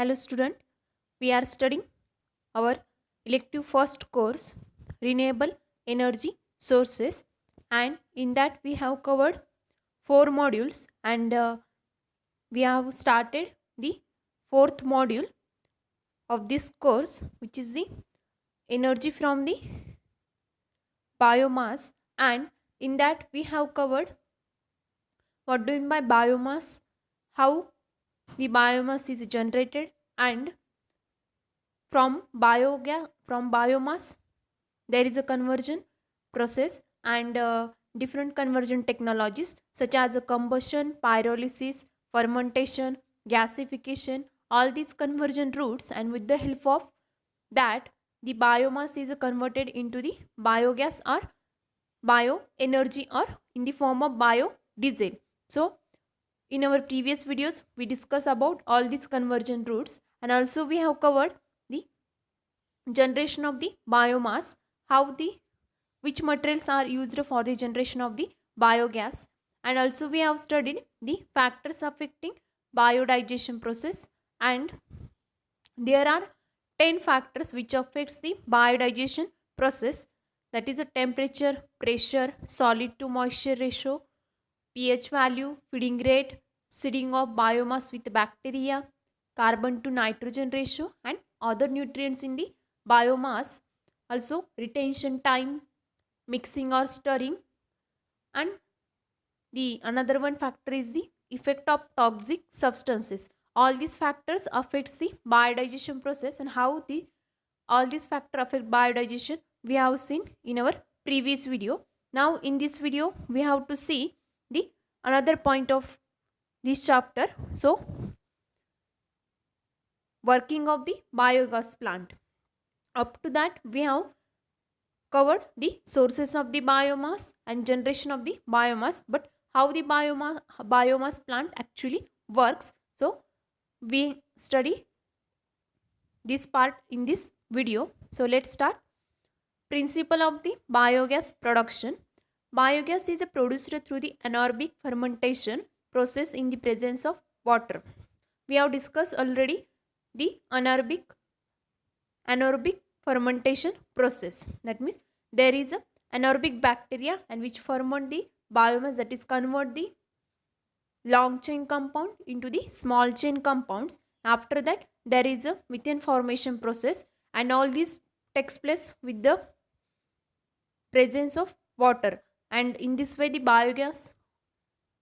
Hello student, we are studying our elective first course Renewable Energy Sources, and in that we have covered four modules, and we have started the fourth module of this course, which is the energy from the biomass. And in that we have covered what do you mean by biomass, how the biomass is generated, and from biomass there is a conversion process, and different conversion technologies such as a combustion, pyrolysis, fermentation, gasification, all these conversion routes, and with the help of that the biomass is converted into the biogas or bioenergy or in the form of biodiesel. So in our previous videos we discuss about all these conversion routes, and also we have covered the generation of the biomass, how the which materials are used for the generation of the biogas, and also we have studied the factors affecting biodigestion process, and there are 10 factors which affects the biodigestion process, that is the temperature, pressure, solid to moisture ratio, pH value, feeding rate, seeding of biomass with bacteria, carbon to nitrogen ratio, and other nutrients in the biomass, also retention time, mixing or stirring, and the another one factor is the effect of toxic substances. All these factors affects the biodigestion process, and how the all these factors affect biodigestion we have seen in our previous video. Now in this video we have to see the another point of this chapter. So working of the biogas plant, up to that we have covered the sources of the biomass and generation of the biomass, but how the biomass plant actually works. So we study this part in this video. So let's start. Principle of the biogas production. Biogas is produced through the anaerobic fermentation process in the presence of water. We have discussed already the anaerobic fermentation process. That means there is a anaerobic bacteria and which ferment the biomass, that is convert the long chain compound into the small chain compounds. After that there is a methane formation process, and all this takes place with the presence of water, and in this way the biogas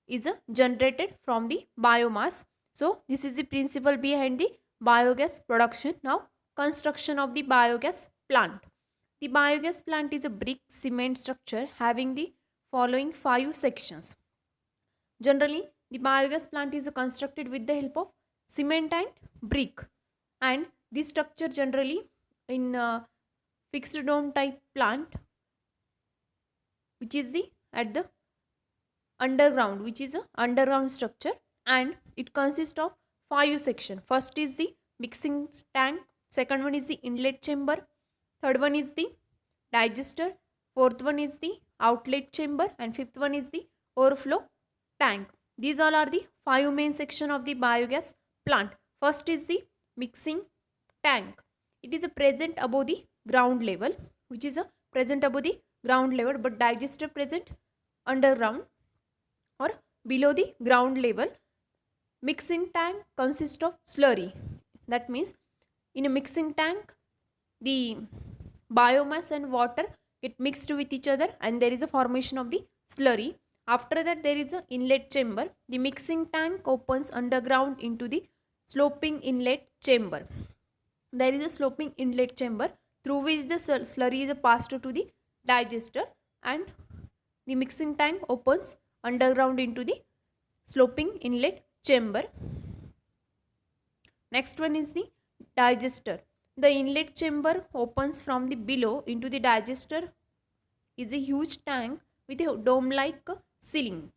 is generated from the biomass. So this is the principle behind the biogas production. Now construction of the biogas plant. The biogas plant is a brick cement structure having the following 5 sections. Generally the biogas plant is constructed with the help of cement and brick, and this structure generally in fixed dome type plant, which is the at the underground, which is a underground structure, and it consists of 5 sections. First is the mixing tank, second one is the inlet chamber, third one is the digester, fourth one is the outlet chamber, and fifth one is the overflow tank. These all are the 5 main sections of the biogas plant. First is the mixing tank. It is a present above the ground level, which is a present above the ground level, but digester present underground or below the ground level. Mixing tank consists of slurry. That means in a mixing tank the biomass and water get mixed with each other, and there is a formation of the slurry. After that there is an inlet chamber. The mixing tank opens underground into the sloping inlet chamber. There is a sloping inlet chamber through which the slurry is passed to the digester, and the mixing tank opens underground into the sloping inlet chamber. Next one is the digester. The inlet chamber opens from the below into the digester, is a huge tank with a dome-like ceiling.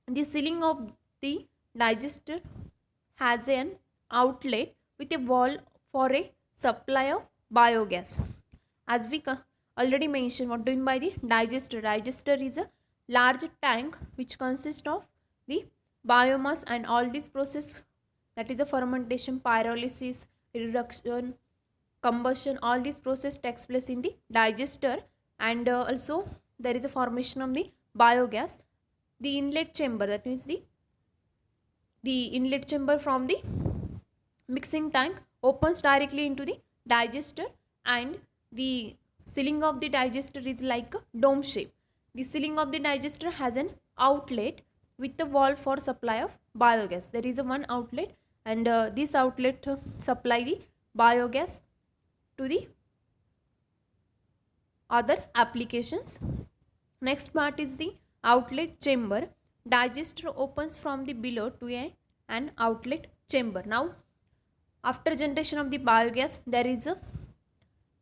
The ceiling of the digester has an outlet with a wall for a supply of biogas. As we already mentioned, what do you mean by the digester? Digester is a large tank which consists of the biomass, and all this process, that is a fermentation, pyrolysis, reduction, combustion. All this process takes place in the digester, and also there is a formation of the biogas. The inlet chamber, that means the inlet chamber from the mixing tank opens directly into the digester, and the ceiling of the digester is like a dome shape. The ceiling of the digester has an outlet with the valve for supply of biogas. There is a one outlet, and this outlet supply the biogas to the other applications. Next part is the outlet chamber. Digester opens from the below to an outlet chamber. Now, after generation of the biogas, there is a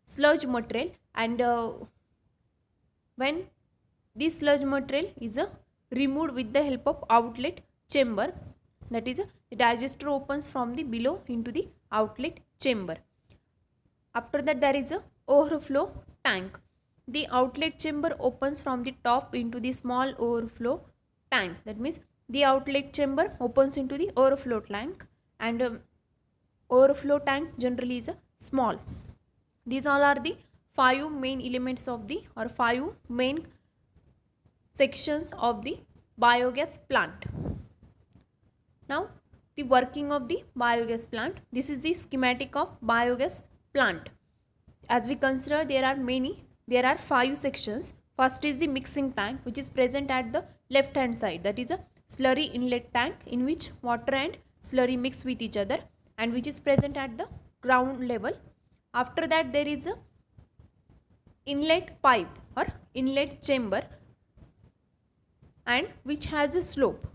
sludge material, and when this sludge material is removed with the help of outlet chamber, that is the digester opens from the below into the outlet chamber. After that, there is a overflow tank. The outlet chamber opens from the top into the small overflow tank. That means the outlet chamber opens into the overflow tank, and overflow tank generally is small. These all are the 5 main elements of the, or 5 main sections of the biogas plant. Now, the working of the biogas plant. This is the schematic of biogas plant. As we consider, there are 5 sections. First is the mixing tank, which is present at the left hand side. That is a slurry inlet tank in which water and slurry mix with each other, and which is present at the ground level. After that, there is a inlet pipe or inlet chamber, and which has a slope.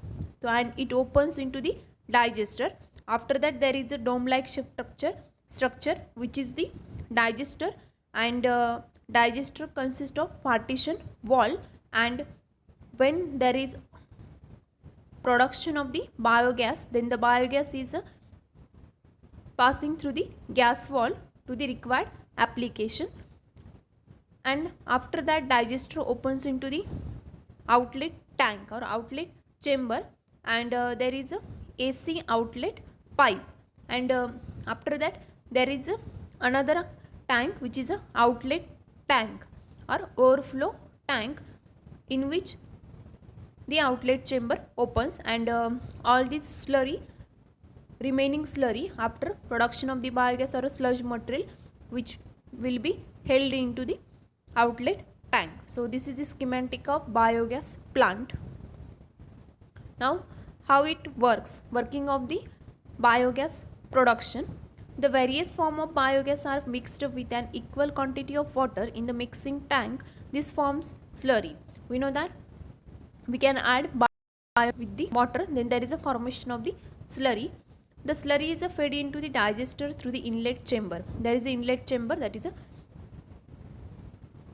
So, and it opens into the digester. After that, there is a dome like structure which is the digester, and digester consists of partition wall, and when there is production of the biogas, then the biogas is passing through the gas wall to the required application, and after that digester opens into the outlet tank or outlet chamber, and there is a AC outlet pipe, and after that there is another tank which is a outlet tank or overflow tank, in which the outlet chamber opens, and all this remaining slurry after production of the biogas or a sludge material, which will be held into the outlet tank. So this is the schematic of biogas plant. Now, how it works, working of the biogas production. The various form of biogas are mixed with an equal quantity of water in the mixing tank. This forms slurry. We know that we can add bio with the water, then there is a formation of the slurry. The slurry is fed into the digester through the inlet chamber. There is an inlet chamber, that is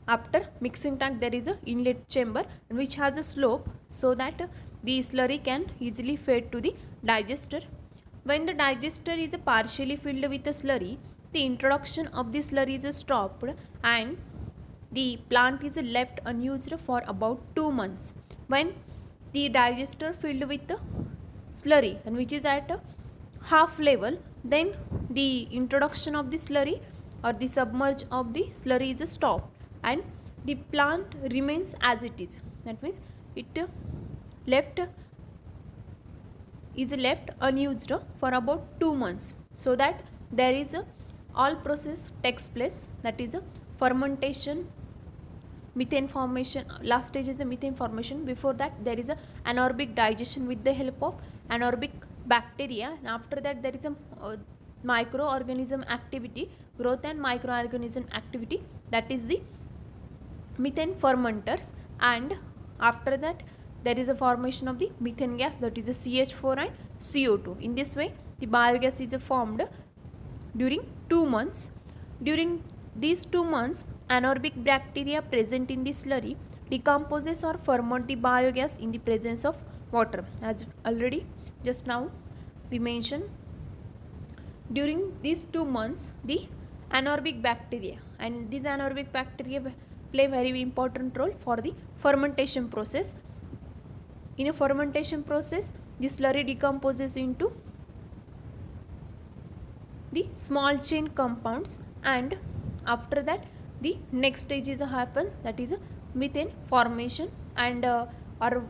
after mixing tank there is a inlet chamber, which has a slope so that the slurry can easily fed to the digester. When the digester is partially filled with a slurry, the introduction of the slurry is stopped, and the plant is left unused for about 2 months. When the digester filled with the slurry, and which is at half level, then the introduction of the slurry or the submerge of the slurry is stopped, and the plant remains as it is. That means it is left unused for about 2 months, so that there is all process takes place, that is fermentation, methane formation. Last stage is a methane formation. Before that there is a anaerobic digestion with the help of anaerobic bacteria, and after that there is a microorganism activity, growth and microorganism activity, that is the methane fermenters, and after that there is a formation of the methane gas, that is the CH4 and CO2. In this way the biogas is formed during 2 months. During these 2 months, anaerobic bacteria present in the slurry decomposes or ferment the biogas in the presence of water. As already just now we mentioned, during these 2 months the anaerobic bacteria, and these anaerobic bacteria play very important role for the fermentation process. In a fermentation process, the slurry decomposes into the small chain compounds, and after that the next stage is happens, that is methane formation, and or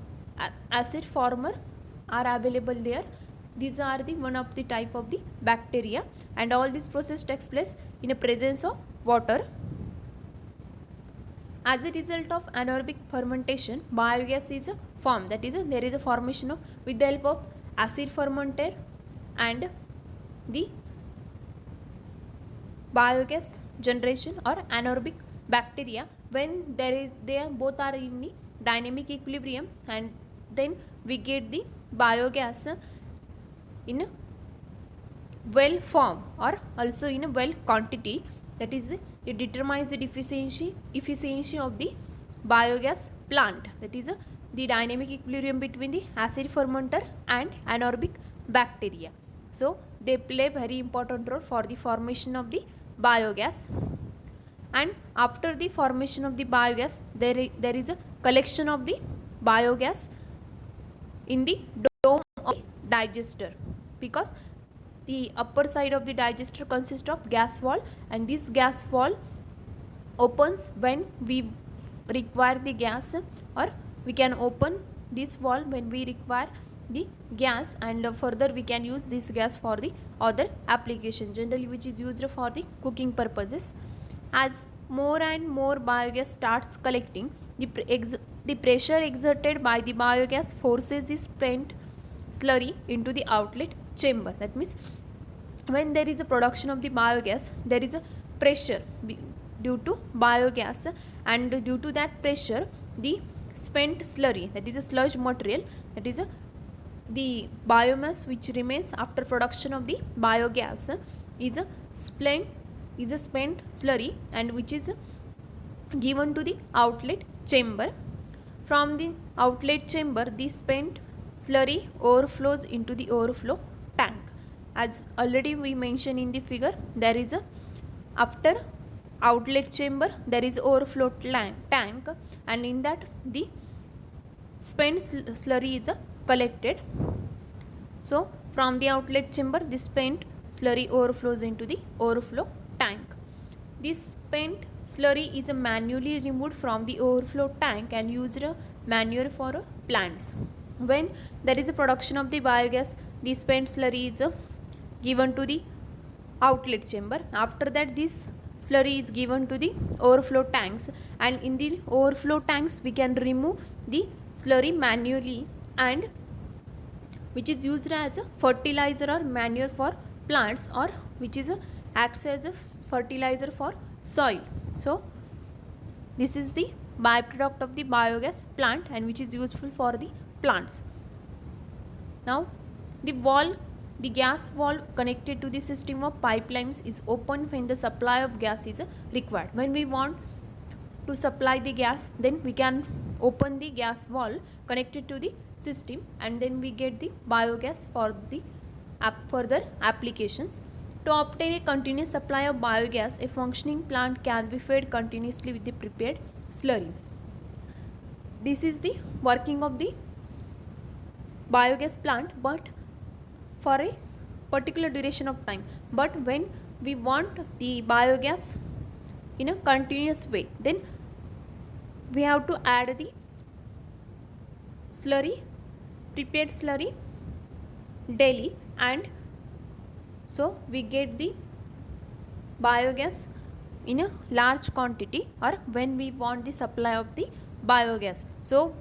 acid former are available there. These are the one of the type of the bacteria, and all this process takes place in the presence of water. As a result of anaerobic fermentation, biogas is formed, that is there is a formation of with the help of acid fermenter and the biogas generation or anaerobic bacteria. When they both are in the dynamic equilibrium, and then we get the biogas in well form or also in a well quantity, that is it determines the efficiency of the biogas plant, that is the dynamic equilibrium between the acid fermenter and anaerobic bacteria. So they play very important role for the formation of the biogas. And after the formation of the biogas, there is a collection of the biogas in the dome of the digester, because the upper side of the digester consists of gas wall, and this gas wall opens when we require the gas, or we can open this wall when we require the gas, and further we can use this gas for the other application, generally which is used for the cooking purposes. As more and more biogas starts collecting, the pressure exerted by the biogas forces the spent slurry into the outlet chamber. That means when there is a production of the biogas, there is a pressure due to biogas, and due to that pressure the spent slurry, that is a sludge material, that is the biomass which remains after production of the biogas is a spent slurry, and which is given to the outlet chamber. From the outlet chamber, the spent slurry overflows into the overflow tank. As already we mentioned in the figure, there is a after outlet chamber there is overflow tank, and in that the spent slurry is collected. So from the outlet chamber, the spent slurry overflows into the overflow tank. This spent slurry is manually removed from the overflow tank and used manure for plants. When there is a production of the biogas, the spent slurry is given to the outlet chamber. After that, this slurry is given to the overflow tanks, and in the overflow tanks we can remove the slurry manually, and which is used as a fertilizer or manure for plants, or which is acts as a fertilizer for soil. So this is the byproduct of the biogas plant, and which is useful for the plants. Now the gas valve connected to the system of pipelines is opened when the supply of gas is required. When we want to supply the gas, then we can open the gas valve connected to the system, and then we get the biogas for the further applications. To obtain a continuous supply of biogas, a functioning plant can be fed continuously with the prepared slurry. This is the working of the biogas plant, but for a particular duration of time. But when we want the biogas in a continuous way, then we have to add the slurry, prepared slurry daily, and so we get the biogas in a large quantity, or when we want the supply of the biogas. So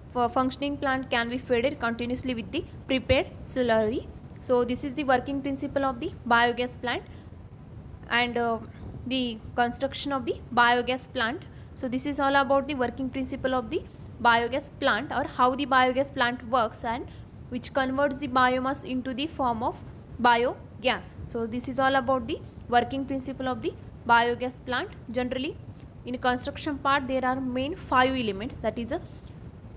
for functioning plant can be fed continuously with the prepared slurry. So this is the working principle of the biogas plant, and the construction of the biogas plant. So this is all about the working principle of the biogas plant, or how the biogas plant works, and which converts the biomass into the form of biogas. So this is all about the working principle of the biogas plant. Generally in construction part there are main 5 elements, that is a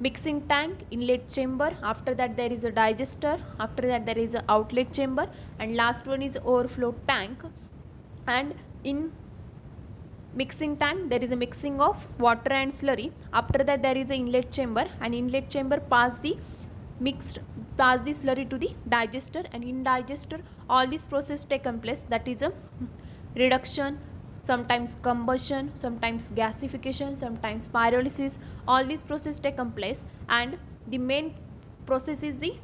mixing tank, inlet chamber, after that there is a digester, after that there is a outlet chamber, and last one is overflow tank. And in mixing tank there is a mixing of water and slurry, after that there is a inlet chamber, and inlet chamber pass the mixed pass the slurry to the digester, and in digester all these process taken place, that is a reduction, sometimes combustion, sometimes gasification, sometimes pyrolysis. All these process taken place, and the main process is the,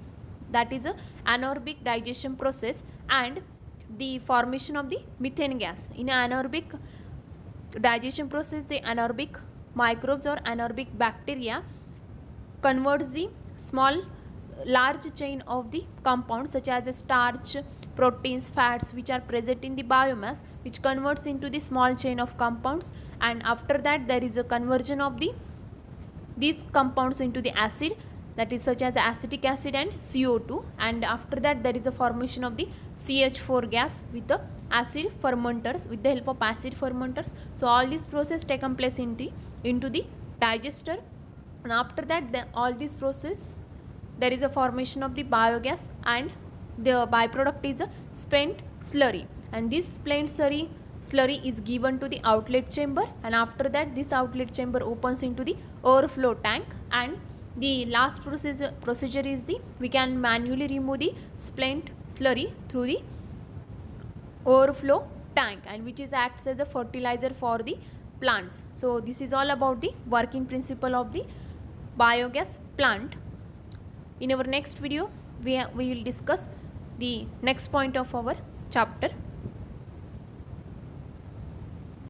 that is a anaerobic digestion process, and the formation of the methane gas. In anaerobic digestion process, the anaerobic microbes or anaerobic bacteria converts the small large chain of the compounds such as starch, proteins, fats which are present in the biomass, which converts into the small chain of compounds, and after that there is a conversion of the these compounds into the acid, that is such as acetic acid and CO2, and after that there is a formation of the CH4 gas with the acid fermenters, with the help of acid fermenters. So all this process taken place into the digester, and after that all this process there is a formation of the biogas, and the byproduct is a spent slurry, and this spent slurry is given to the outlet chamber, and after that this outlet chamber opens into the overflow tank, and the last procedure is the, we can manually remove the spent slurry through the overflow tank, and which is acts as a fertilizer for the plants. So this is all about the working principle of the biogas plant. In our next video we will discuss the next point of our chapter.